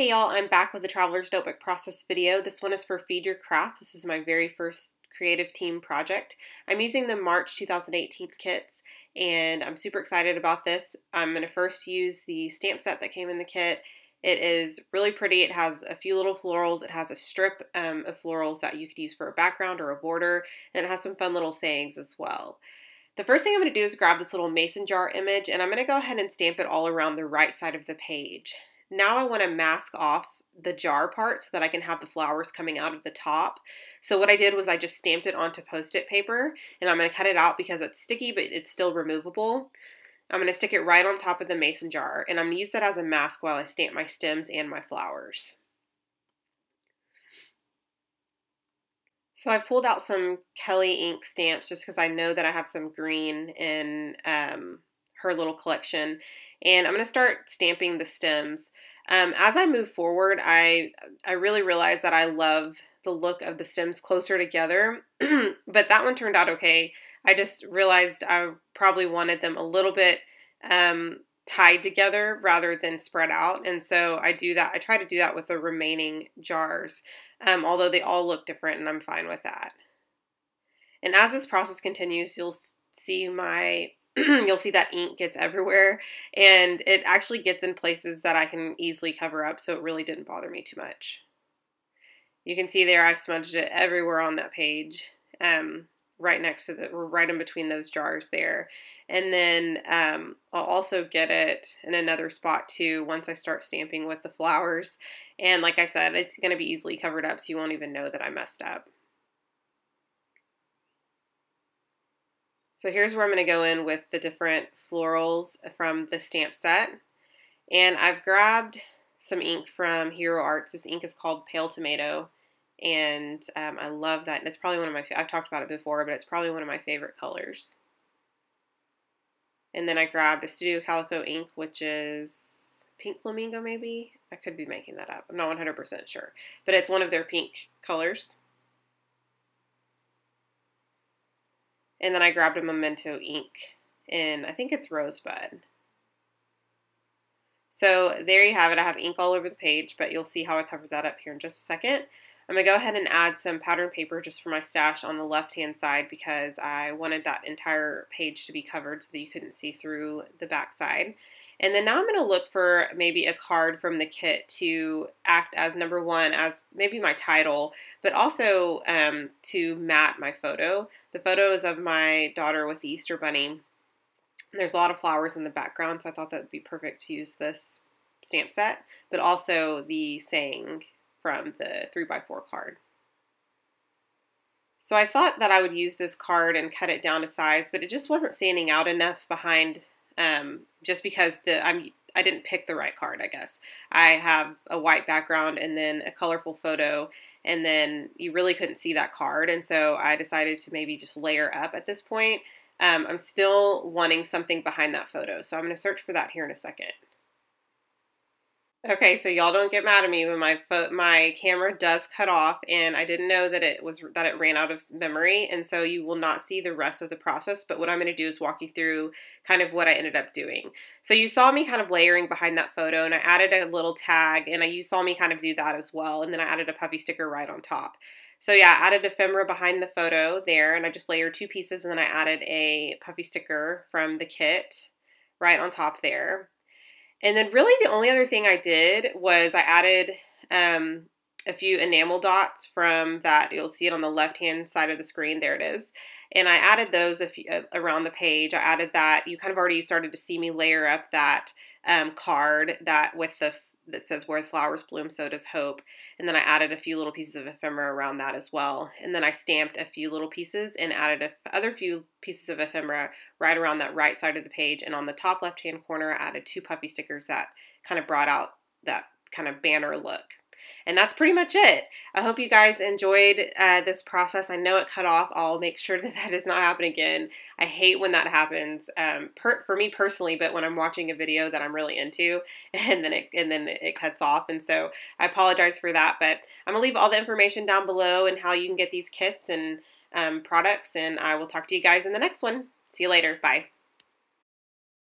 Hey y'all, I'm back with the Traveler's Notebook process video. This one is for Feed Your Craft. This is my very first creative team project. I'm using the March 2018 kits and I'm super excited about this. I'm going to first use the stamp set that came in the kit. It is really pretty. It has a few little florals. It has a strip of florals that you could use for a background or a border, and it has some fun little sayings as well. The first thing I'm going to do is grab this little mason jar image and I'm going to go ahead and stamp it all around the right side of the page. Now I want to mask off the jar part so that I can have the flowers coming out of the top. So what I did was I just stamped it onto Post-it paper, and I'm going to cut it out because it's sticky but it's still removable. I'm going to stick it right on top of the mason jar, and I'm going to use that as a mask while I stamp my stems and my flowers. So I've pulled out some Kelly ink stamps just because I know that I have some green in her little collection, and I'm going to start stamping the stems. As I move forward, I really realize that I love the look of the stems closer together, but that one turned out okay. I just realized I probably wanted them a little bit tied together rather than spread out, and so I do that. I try to do that with the remaining jars, although they all look different, and I'm fine with that. And as this process continues, you'll see you'll see that ink gets everywhere, and it actually gets in places that I can easily cover up, so it really didn't bother me too much. You can see there I smudged it everywhere on that page, right next to right in between those jars there. And then I'll also get it in another spot too once I start stamping with the flowers. And like I said, it's going to be easily covered up, so you won't even know that I messed up. So here's where I'm going to go in with the different florals from the stamp set. And I've grabbed some ink from Hero Arts. This ink is called Pale Tomato. And I love that. And it's probably one of my, I've talked about it before, but it's probably one of my favorite colors. And then I grabbed a Studio Calico ink, which is Pink Flamingo maybe? I could be making that up. I'm not 100% sure. But it's one of their pink colors. And then I grabbed a Memento ink in, I think it's Rosebud. So there you have it. I have ink all over the page, but you'll see how I covered that up here in just a second. I'm going to go ahead and add some pattern paper just for my stash on the left-hand side because I wanted that entire page to be covered so that you couldn't see through the back side. And then now I'm going to look for maybe a card from the kit to act as number one, as maybe my title, but also to mat my photo. The photo is of my daughter with the Easter Bunny. There's a lot of flowers in the background, so I thought that would be perfect to use this stamp set, but also the saying from the 3x4 card. So I thought that I would use this card and cut it down to size, but it just wasn't standing out enough behind, just because I didn't pick the right card, I guess. I have a white background and then a colorful photo, and then you really couldn't see that card, and so I decided to maybe just layer up at this point. I'm still wanting something behind that photo, so I'm going to search for that here in a second. Okay, so y'all don't get mad at me when my camera does cut off, and I didn't know that it ran out of memory, and so you will not see the rest of the process. But what I'm going to do is walk you through kind of what I ended up doing. So you saw me kind of layering behind that photo, and I added a little tag, and you saw me kind of do that as well, and then I added a puffy sticker right on top. So yeah, I added ephemera behind the photo there, and I just layered two pieces, and then I added a puffy sticker from the kit right on top there. And then really the only other thing I did was I added a few enamel dots from that. You'll see it on the left-hand side of the screen. There it is. And I added those around the page. I added that. You kind of already started to see me layer up that card that says "Where the flowers bloom, so does hope." And then I added a few little pieces of ephemera around that as well. And then I stamped a few little pieces and added other few pieces of ephemera right around that right side of the page. And on the top left-hand corner, I added two puffy stickers that kind of brought out that kind of banner look. And that's pretty much it. I hope you guys enjoyed this process. I know it cut off. I'll make sure that that does not happen again. I hate when that happens, for me personally, but when I'm watching a video that I'm really into and then it cuts off. And so I apologize for that, but I'm gonna leave all the information down below and how you can get these kits and products, and I will talk to you guys in the next one. See you later. Bye.